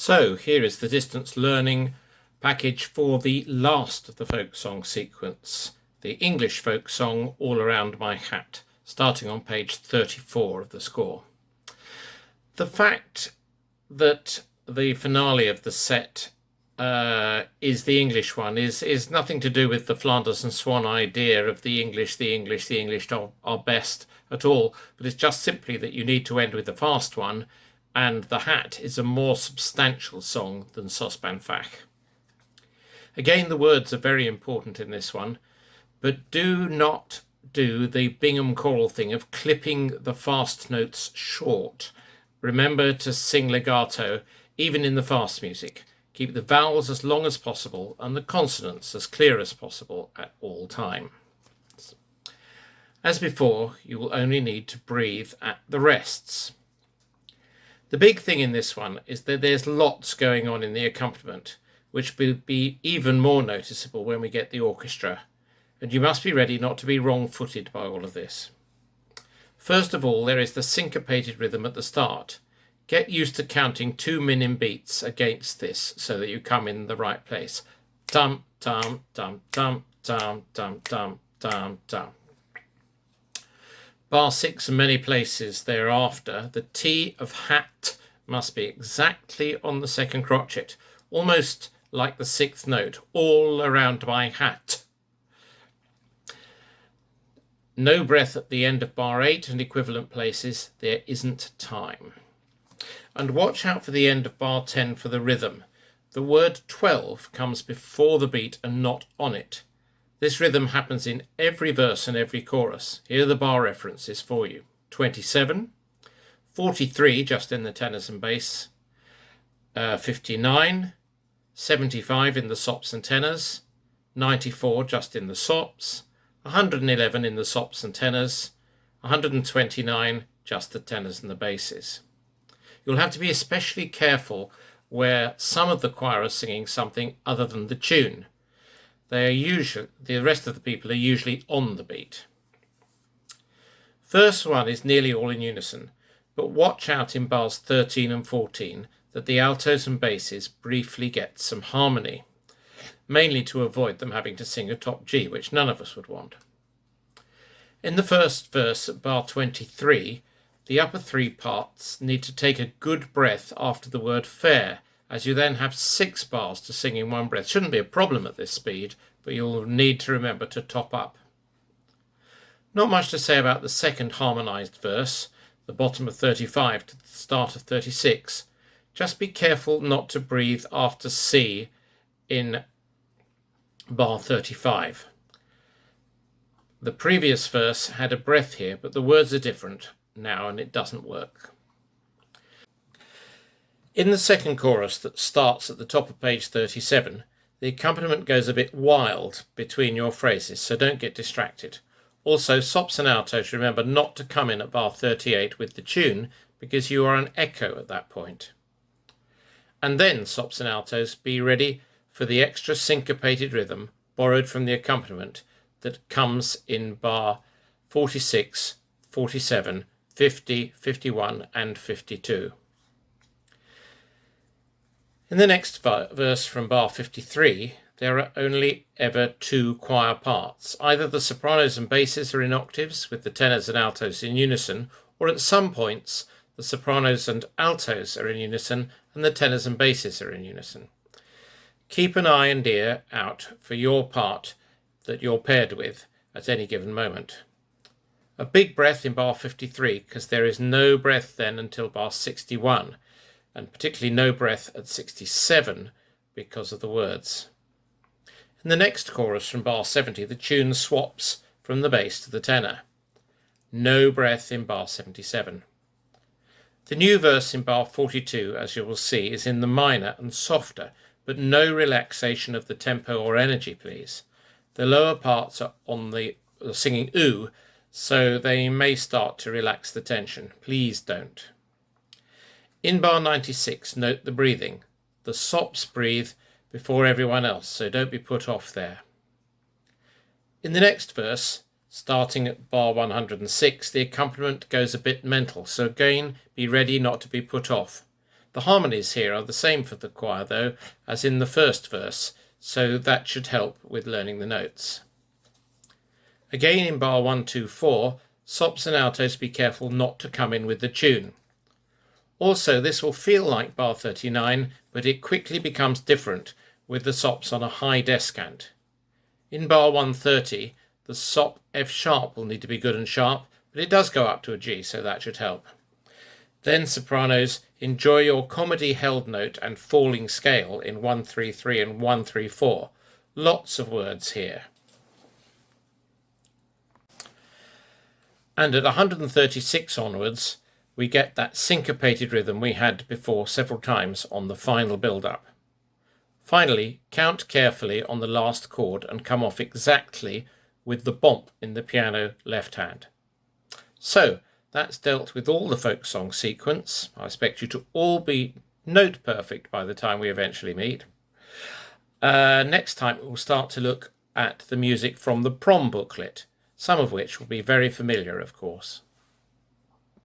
So here is the distance learning package for the last of the folk song sequence, the English folk song All Around My Hat, starting on page 34 of the score. The fact that the finale of the set is the English one is nothing to do with the Flanders and Swan idea of the English are best at all, but it's just simply that you need to end with the fast one, and The Hat is a more substantial song than Saucepan Fach. Again, the words are very important in this one, but do not do the Bingham choral thing of clipping the fast notes short. Remember to sing legato, even in the fast music. Keep the vowels as long as possible and the consonants as clear as possible at all times. As before, you will only need to breathe at the rests. The big thing in this one is that there's lots going on in the accompaniment, which will be even more noticeable when we get the orchestra, and you must be ready not to be wrong-footed by all of this. First of all, there is the syncopated rhythm at the start. Get used to counting 2 minim beats against this so that you come in the right place. Dum, dum, dum, dum, dum, dum, dum, dum, dum. Bar 6 and many places thereafter, the T of hat must be exactly on the second crotchet, almost like the 6th note, all around my hat. No breath at the end of bar 8 and equivalent places, there isn't time. And watch out for the end of bar 10 for the rhythm. The word 12 comes before the beat and not on it. This rhythm happens in every verse and every chorus. Here are the bar references for you. 27, 43 just in the tenors and bass, 59, 75 in the sops and tenors, 94 just in the sops, 111 in the sops and tenors, 129 just the tenors and the basses. You'll have to be especially careful where some of the choir are singing something other than the tune. The rest of the people are usually on the beat. First one is nearly all in unison, but watch out in bars 13 and 14 that the altos and basses briefly get some harmony, mainly to avoid them having to sing a top G, which none of us would want. In the first verse at bar 23, the upper 3 parts need to take a good breath after the word fair, as you then have 6 bars to sing in one breath. Shouldn't be a problem at this speed, but you'll need to remember to top up. Not much to say about the second harmonised verse, the bottom of 35 to the start of 36. Just be careful not to breathe after C in bar 35. The previous verse had a breath here, but the words are different now and it doesn't work. In the second chorus that starts at the top of page 37, the accompaniment goes a bit wild between your phrases, so don't get distracted. Also, sops and altos, remember not to come in at bar 38 with the tune, because you are an echo at that point. And then, sops and altos, be ready for the extra syncopated rhythm borrowed from the accompaniment that comes in bar 46, 47, 50, 51 and 52. In the next verse from bar 53, there are only ever 2 choir parts. Either the sopranos and basses are in octaves with the tenors and altos in unison, or at some points the sopranos and altos are in unison and the tenors and basses are in unison. Keep an eye and ear out for your part that you're paired with at any given moment. A big breath in bar 53, because there is no breath then until bar 61. And particularly no breath at 67 because of the words. In the next chorus from bar 70, the tune swaps from the bass to the tenor. No breath in bar 77. The new verse in bar 42, as you will see, is in the minor and softer, but no relaxation of the tempo or energy, please. The lower parts are singing ooh, so they may start to relax the tension. Please don't. In bar 96, note the breathing. The sops breathe before everyone else, so don't be put off there. In the next verse, starting at bar 106, the accompaniment goes a bit mental, so again, be ready not to be put off. The harmonies here are the same for the choir, though, as in the first verse, so that should help with learning the notes. Again in bar 1, 2, 4, sops and altos be careful not to come in with the tune. Also, this will feel like bar 39, but it quickly becomes different with the sops on a high descant. In bar 130, the sop F sharp will need to be good and sharp, but it does go up to a G, so that should help. Then sopranos, enjoy your comedy held note and falling scale in 133 and 134. Lots of words here. And at 136 onwards, we get that syncopated rhythm we had before several times on the final build-up. Finally, count carefully on the last chord and come off exactly with the bump in the piano left hand. So, that's dealt with all the folk song sequence. I expect you to all be note perfect by the time we eventually meet. Next time we'll start to look at the music from the prom booklet, some of which will be very familiar, of course.